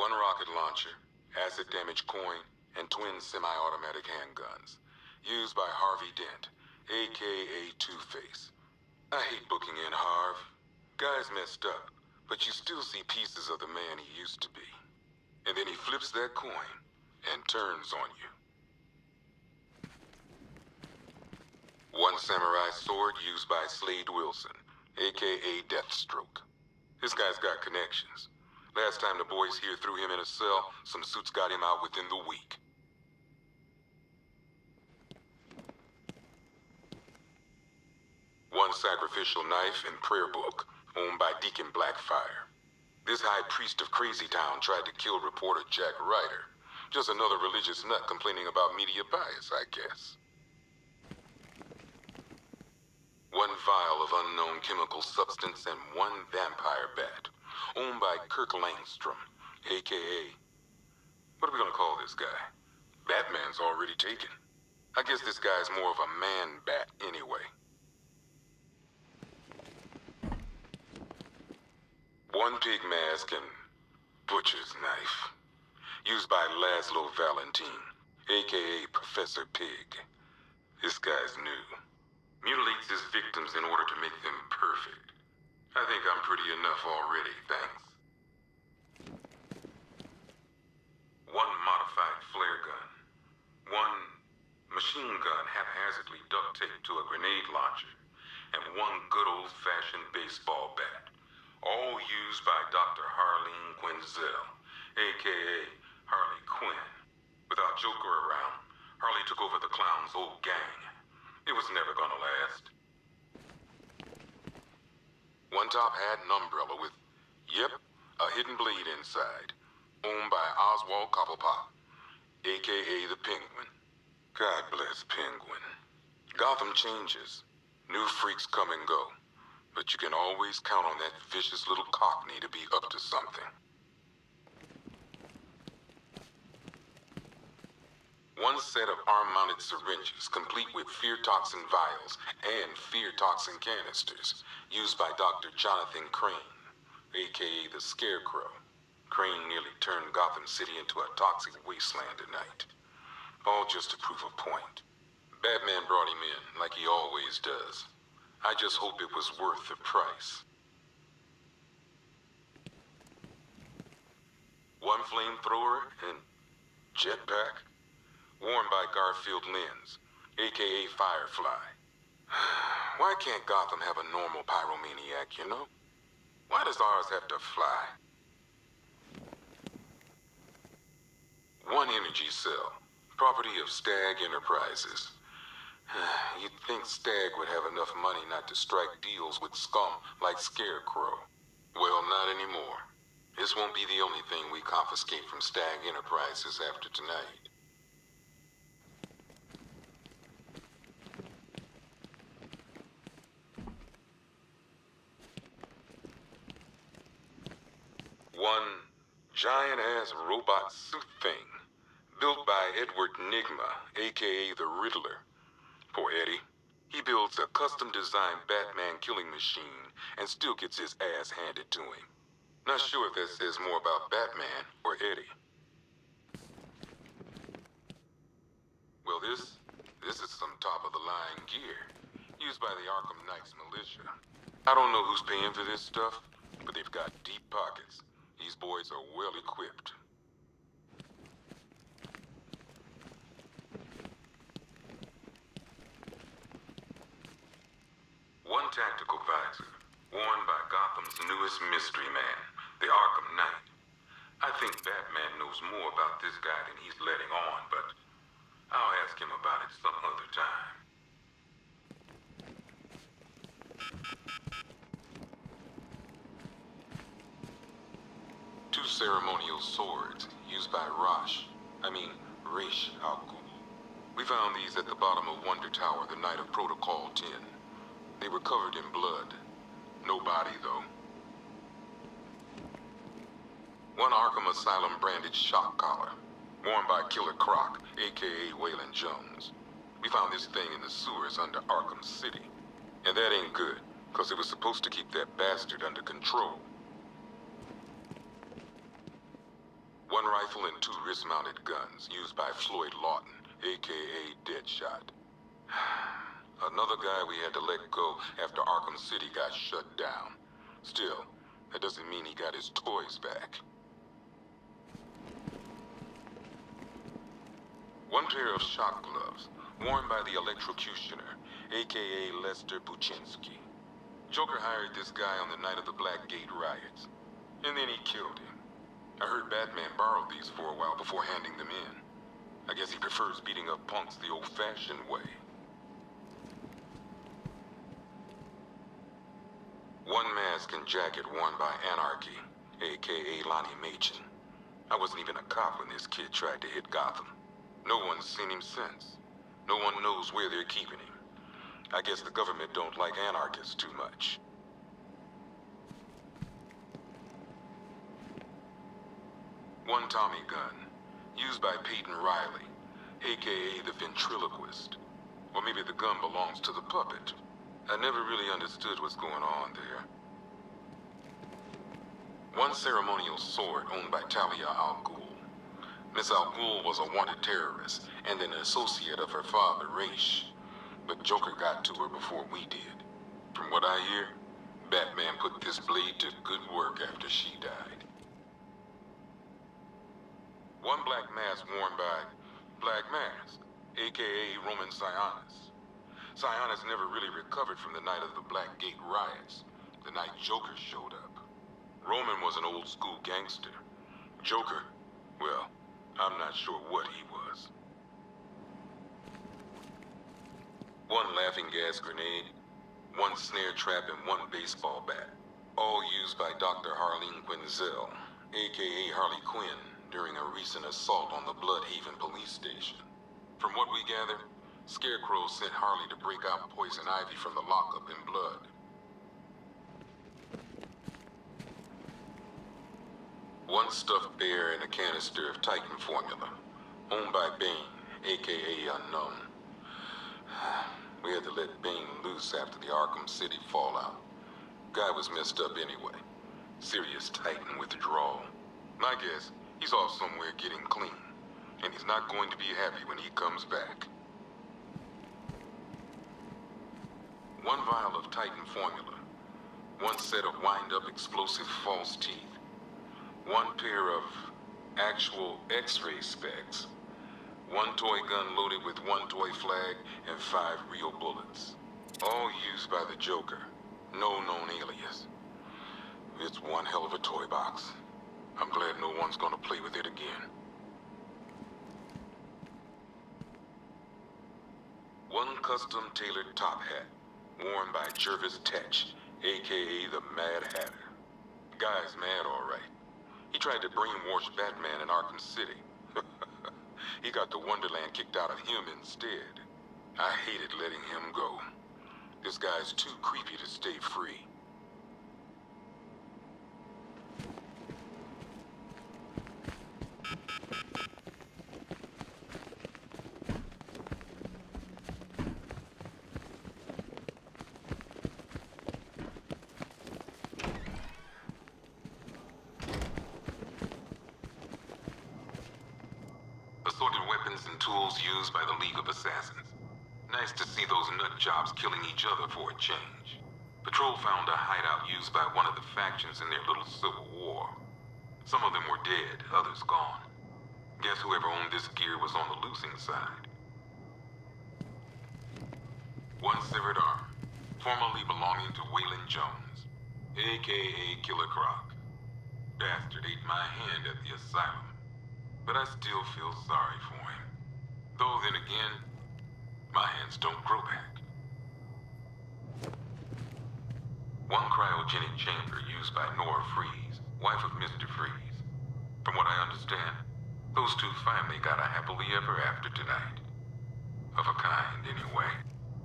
One rocket launcher, acid damage coin, and twin semi-automatic handguns. Used by Harvey Dent, aka Two-Face. I hate booking in Harv. Guy's messed up, but you still see pieces of the man he used to be. And then he flips that coin and turns on you. One samurai sword used by Slade Wilson, aka Deathstroke. This guy's got connections. Last time the boys here threw him in a cell, some suits got him out within the week. One sacrificial knife and prayer book, owned by Deacon Blackfire. This high priest of Crazy Town tried to kill reporter Jack Ryder. Just another religious nut complaining about media bias, I guess. One vial of unknown chemical substance and one vampire bat, owned by Kirk Langstrom, aka... What are we gonna call this guy? Batman's already taken. I guess this guy's more of a man-bat anyway. One pig mask and butcher's knife, used by Laszlo Valentin, aka Professor Pig. This guy's new. Mutilates his victims in order to make them perfect. I think I'm pretty enough already, thanks. One modified flare gun. One machine gun haphazardly duct taped to a grenade launcher. And one good old-fashioned baseball bat. All used by Dr. Harleen Quinzel, aka Harley Quinn. Without Joker around, Harley took over the clown's old gang. It was never gonna last. One top hat and umbrella with, yep, a hidden blade inside. Owned by Oswald Cobblepot, aka the Penguin. God bless Penguin. Gotham changes. New freaks come and go. But you can always count on that vicious little cockney to be up to something. One set of arm-mounted syringes, complete with fear toxin vials and fear toxin canisters, used by Dr. Jonathan Crane, aka the Scarecrow. Crane nearly turned Gotham City into a toxic wasteland tonight. All just to prove a point. Batman brought him in, like he always does. I just hope it was worth the price. One flamethrower and jetpack, worn by Garfield Lens, aka Firefly. Why can't Gotham have a normal pyromaniac, you know? Why does ours have to fly? One energy cell, property of Stag Enterprises. You'd think Stag would have enough money not to strike deals with scum like Scarecrow. Well, not anymore. This won't be the only thing we confiscate from Stag Enterprises after tonight. One giant-ass robot suit thing, built by Edward Nygma, aka the Riddler. Poor Eddie. He builds a custom-designed Batman killing machine and still gets his ass handed to him. Not sure if that says more about Batman or Eddie. Well, this is some top-of-the-line gear, used by the Arkham Knight's militia. I don't know who's paying for this stuff, but they've got deep pockets. These boys are well equipped. One tactical visor, worn by Gotham's newest mystery man, the Arkham Knight. I think Batman knows more about this guy than he's letting on, but I'll ask him about it some other time. Two ceremonial swords, used by Ra's al Ghul. We found these at the bottom of Wonder Tower the night of Protocol 10. They were covered in blood. No body, though. One Arkham Asylum branded shock collar, worn by Killer Croc, aka Waylon Jones. We found this thing in the sewers under Arkham City. And that ain't good, because it was supposed to keep that bastard under control. One rifle and two wrist-mounted guns used by Floyd Lawton, aka Deadshot. Another guy we had to let go after Arkham City got shut down. Still, that doesn't mean he got his toys back. One pair of shock gloves, worn by the electrocutioner, aka Lester Buczynski. Joker hired this guy on the night of the Blackgate riots, and then he killed him. I heard Batman borrowed these for a while before handing them in. I guess he prefers beating up punks the old-fashioned way. One mask and jacket worn by Anarchy, aka Lonnie Machin. I wasn't even a cop when this kid tried to hit Gotham. No one's seen him since. No one knows where they're keeping him. I guess the government don't like anarchists too much. One Tommy gun, used by Peyton Riley, aka the ventriloquist. Or maybe the gun belongs to the puppet. I never really understood what's going on there. One ceremonial sword owned by Talia al Ghul. Miss al Ghul was a wanted terrorist and an associate of her father, Raish. But Joker got to her before we did. From what I hear, Batman put this blade to good work after she died. One black mask worn by Black Mask, aka Roman Sionis. Sionis never really recovered from the night of the Blackgate riots, the night Joker showed up. Roman was an old-school gangster. Joker, well, I'm not sure what he was. One laughing gas grenade, one snare trap, and one baseball bat. All used by Dr. Harleen Quinzel, aka Harley Quinn, during a recent assault on the Bloodhaven police station. From what we gather, Scarecrow sent Harley to break out Poison Ivy from the lockup in Blood. One stuffed bear and a canister of Titan formula, owned by Bane, aka Unknown. We had to let Bane loose after the Arkham City fallout. Guy was messed up anyway. Serious Titan withdrawal. My guess, he's off somewhere getting clean, and he's not going to be happy when he comes back. One vial of Titan formula, one set of wind-up explosive false teeth, one pair of actual X-ray specs, one toy gun loaded with one toy flag, and 5 real bullets. All used by the Joker. No known alias. It's one hell of a toy box. I'm glad no one's gonna play with it again. One custom tailored top hat, worn by Jervis Tetch, aka the Mad Hatter. Guy's mad, all right. He tried to brainwash Batman in Arkham City. He got the Wonderland kicked out of him instead. I hated letting him go. This guy's too creepy to stay free. Assorted weapons and tools used by the League of Assassins. Nice to see those nut jobs killing each other for a change. Patrol found a hideout used by one of the factions in their little civil war. Some of them were dead, others gone. Guess whoever owned this gear was on the losing side. One severed arm, formerly belonging to Waylon Jones, aka Killer Croc. Bastard ate my hand at the asylum. But I still feel sorry for him. Though then again, my hands don't grow back. One cryogenic chamber used by Nora Freeze, wife of Mr. Freeze. From what I understand, those two finally got a happily ever after tonight. Of a kind, anyway.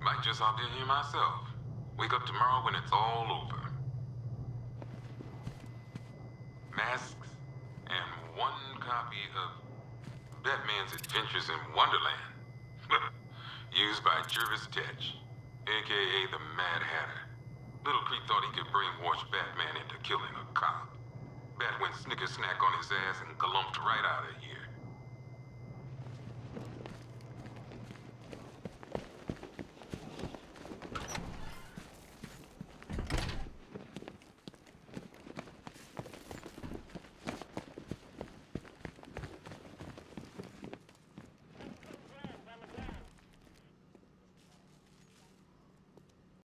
Might just hop in here myself. Wake up tomorrow when it's all over. Masks and one copy of Batman's Adventures in Wonderland. Used by Jervis Tetch, aka the Mad Hatter. Little creep thought he could brainwash Batman into killing a cop. Bat went snicker snack on his ass and galumped right out of here.